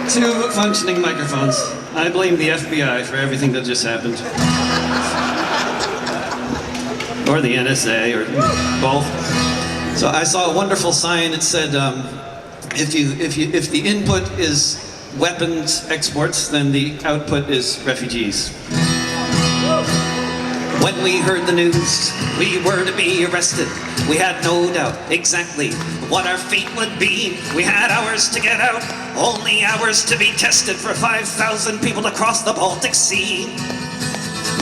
Two functioning microphones. I blame the FBI for everything that just happened. Or the NSA, or both. So I saw a wonderful sign. It said, if the input is weapons exports, then the output is refugees. When we heard the news, we were to be arrested. We had no doubt exactly what our fate would be. We had hours to get out, only hours to be tested for 5,000 people across the Baltic Sea.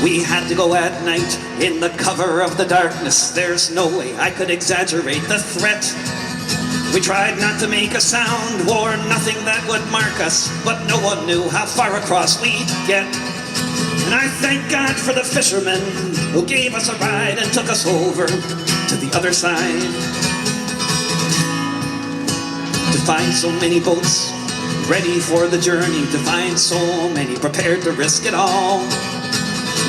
We had to go at night in the cover of the darkness. There's no way I could exaggerate the threat. We tried not to make a sound, wore nothing that would mark us, but no one knew how far across we'd get. And I thank God for the fishermen who gave us a ride and took us over to the other side. To find so many boats ready for the journey, to find so many prepared to risk it all.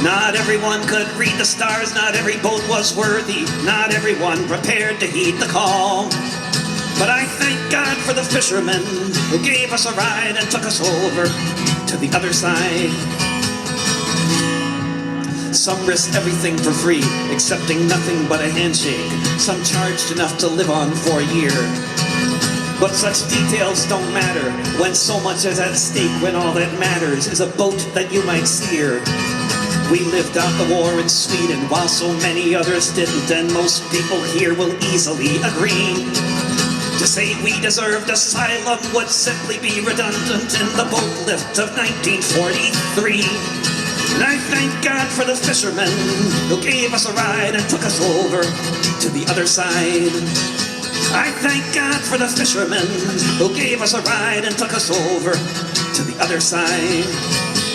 Not everyone could read the stars, not every boat was worthy, not everyone prepared to heed the call. But I thank God for the fishermen who gave us a ride and took us over to the other side. Some risked everything for free, accepting nothing but a handshake. Some charged enough to live on for a year. But such details don't matter when so much is at stake, when all that matters is a boat that you might steer. We lived out the war in Sweden while so many others didn't, and most people here will easily agree. To say we deserved asylum would simply be redundant in the boat lift of 1943. And I thank God for the fishermen who gave us a ride and took us over to the other side. I thank God for the fishermen who gave us a ride and took us over to the other side.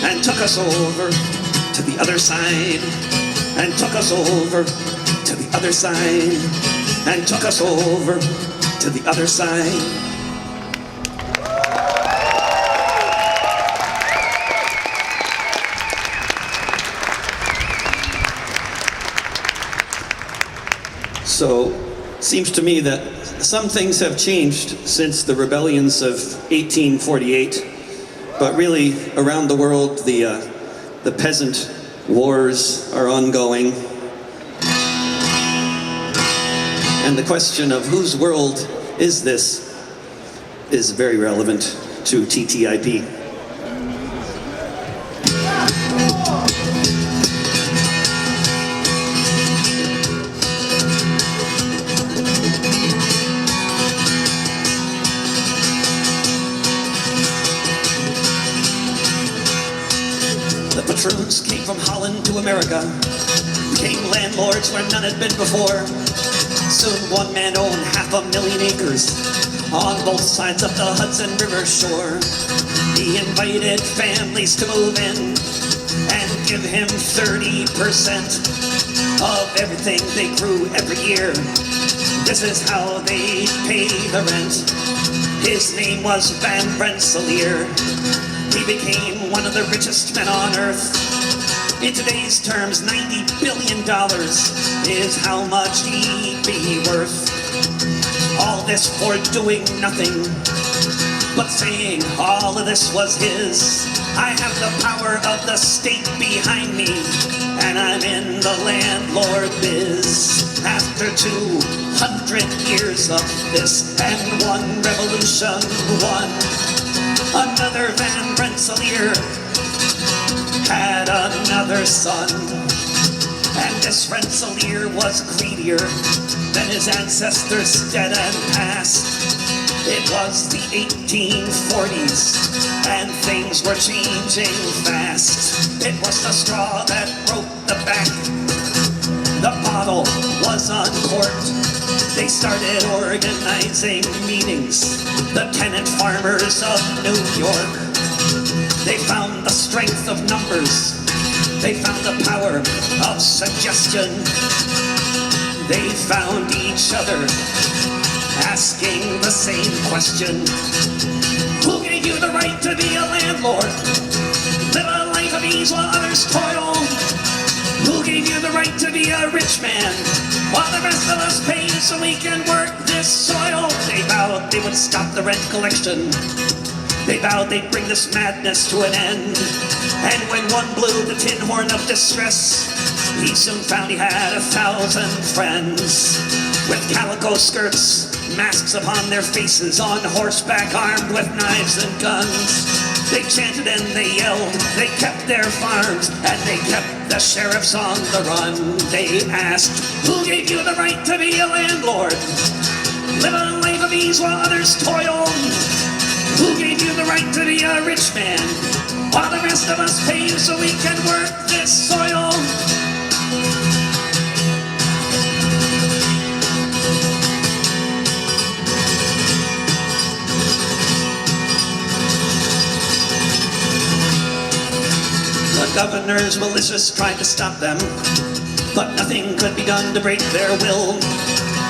And took us over to the other side. And took us over to the other side. And took us over to the other side. So, seems to me that some things have changed since the rebellions of 1848, but really around the world the peasant wars are ongoing. And the question of whose world is this is very relevant to TTIP. The patroons came from Holland to America, became landlords where none had been before. Soon one man owned 500,000 acres on both sides of the Hudson River shore. He invited families to move in and give him 30% of everything they grew every year. This is how they pay the rent. His name was Van Rensselaer. He became one of the richest men on earth. In today's terms, $90 billion is how much he'd be worth. All this for doing nothing, but saying all of this was his. I have the power of the state behind me, and I'm in the landlord biz. After 200 years of this and one revolution won, another Van Rensselaer had another son. And this Rensselaer was greedier than his ancestors dead and past. It was the 1840s and things were changing fast. It was the straw that broke the back. The bottle was uncorked. They started organizing meetings, the tenant farmers of New York. They found the strength of numbers. They found the power of suggestion. They found each other asking the same question. Who gave you the right to be a landlord? Live a life of ease while others toil. Who gave you the right to be a rich man while the rest of us pay so we can work this soil? They vowed they would stop the rent collection. They vowed they'd bring this madness to an end. And when one blew the tin horn of distress, he soon found he had 1,000 friends. With calico skirts, masks upon their faces, on horseback armed with knives and guns. They chanted and they yelled, they kept their farms, and they kept the sheriffs on the run. They asked, who gave you the right to be a landlord? Live a life of ease while others toil. Who gave you the right to be a rich man, while the rest of us pay you so we can work this soil? The governor's militias tried to stop them, but nothing could be done to break their will.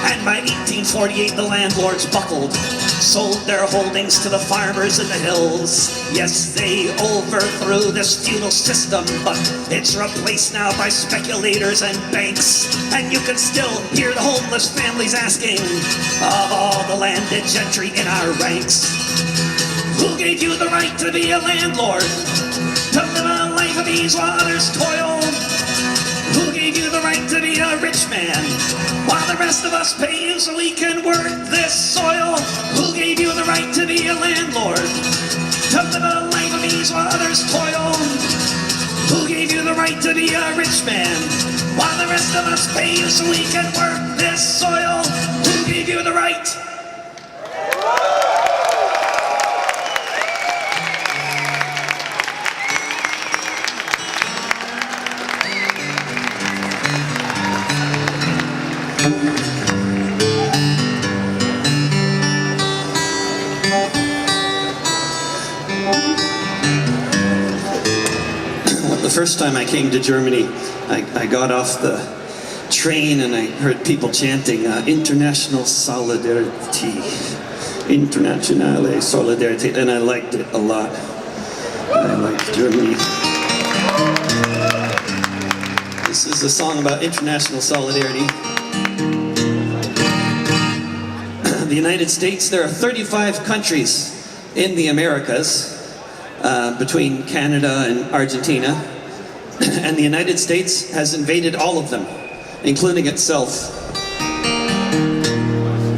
And by 1848 the landlords buckled, sold their holdings to the farmers in the hills. Yes, they overthrew this feudal system, but it's replaced now by speculators and banks. And you can still hear the homeless families asking of all the landed gentry in our ranks, who gave you the right to be a landlord? To live a life of ease while others toil? Who gave you the right to be a rich man, while the rest of us pay you so we can work this soil? Who gave you the right to be a landlord? To live a life of ease while others toil? Who gave you the right to be a rich man, while the rest of us pay you so we can work this soil? Who gave you the right? The first time I came to Germany, I got off the train and I heard people chanting International Solidarity, Internationale Solidarity, and I liked it a lot. I liked Germany. This is a song about international solidarity. The United States, there are 35 countries in the Americas, between Canada and Argentina. And the United States has invaded all of them, including itself.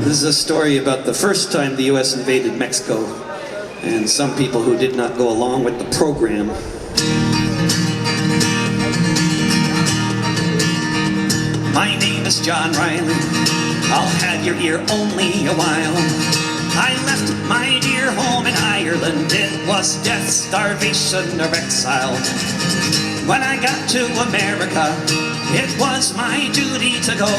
This is a story about the first time the US invaded Mexico, and some people who did not go along with the program. My name is John Riley. I'll have your ear only a while. I left my dear home in Ireland. It was death, starvation, or exile. When I got to America, it was my duty to go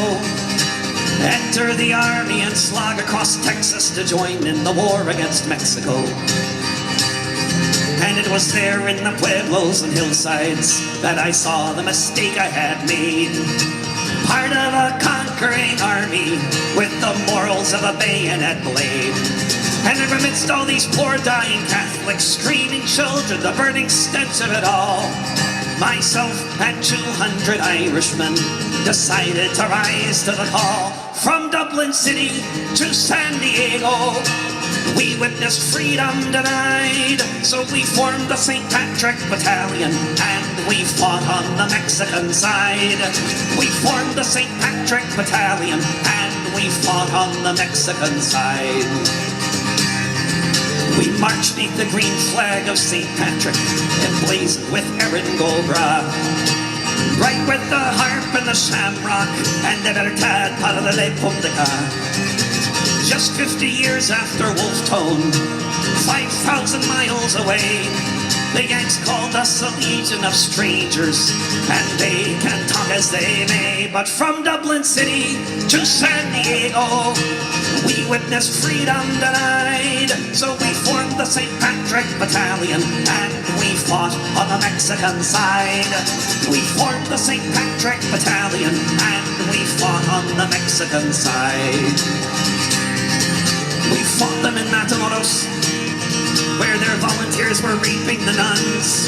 enter the army and slog across Texas to join in the war against Mexico. And it was there in the pueblos and hillsides that I saw the mistake I had made. Part of a conquering army with the morals of a bayonet blade. And amidst all these poor dying Catholics, screaming children, the burning stench of it all, myself and 200 Irishmen decided to rise to the call. From Dublin City to San Diego, we witnessed freedom denied. So we formed the St. Patrick Battalion and we fought on the Mexican side. We formed the St. Patrick Battalion and we fought on the Mexican side. We marched beneath the green flag of St. Patrick, emblazoned with Erin Golbra, right with the harp and the shamrock and the Libertad para la República. Just 50 years after Wolf Tone, 5,000 miles away, the Yanks called us a legion of strangers, and they can talk as they may. But from Dublin City to San Diego, we witnessed freedom denied. So we formed the St. Patrick Battalion and we fought on the Mexican side. We formed the St. Patrick Battalion and we fought on the Mexican side. We fought them in Matamoros, where their volunteers were raping the nuns.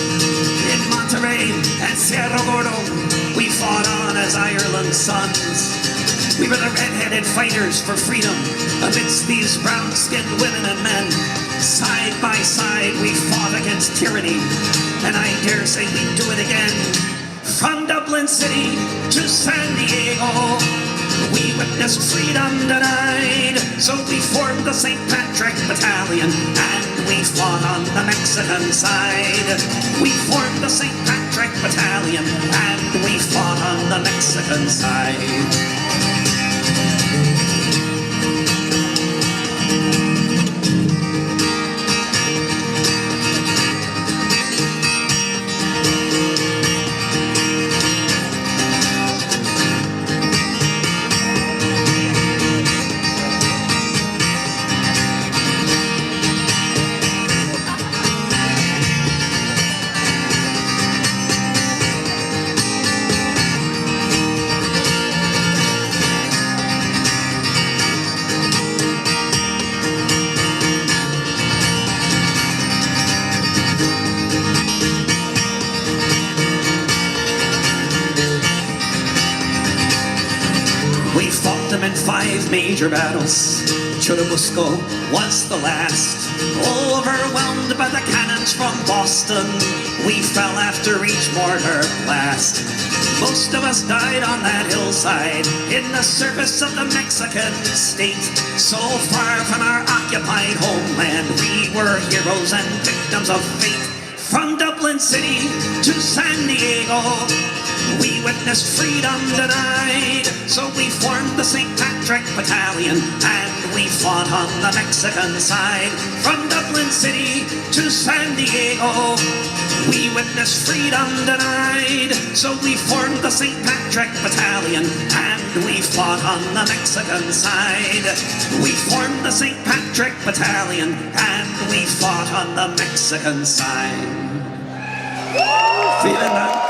In Monterrey and Cerro Gordo, we fought on as Ireland's sons. We were the red-headed fighters for freedom amidst these brown-skinned women and men. Side by side we fought against tyranny, and I dare say we'd do it again. From Dublin City to San Diego, we witnessed freedom denied. So we formed the St. Patrick Battalion, and we fought on the Mexican side. We formed the St. Patrick Battalion, and we fought on the Mexican side. We fought them in 5 major battles. Churubusco was the last. Overwhelmed by the cannons from Boston, we fell after each mortar blast. Most of us died on that hillside in the service of the Mexican state. So far from our occupied homeland, we were heroes and victims of fate. From Dublin City to San Diego, we witnessed freedom denied. So we formed the St. Patrick Battalion, and we fought on the Mexican side. From Dublin City to San Diego, we witnessed freedom denied. So we formed the St. Patrick Battalion, and we fought on the Mexican side. We formed the St. Patrick Battalion, and we fought on the Mexican side. Feeling that?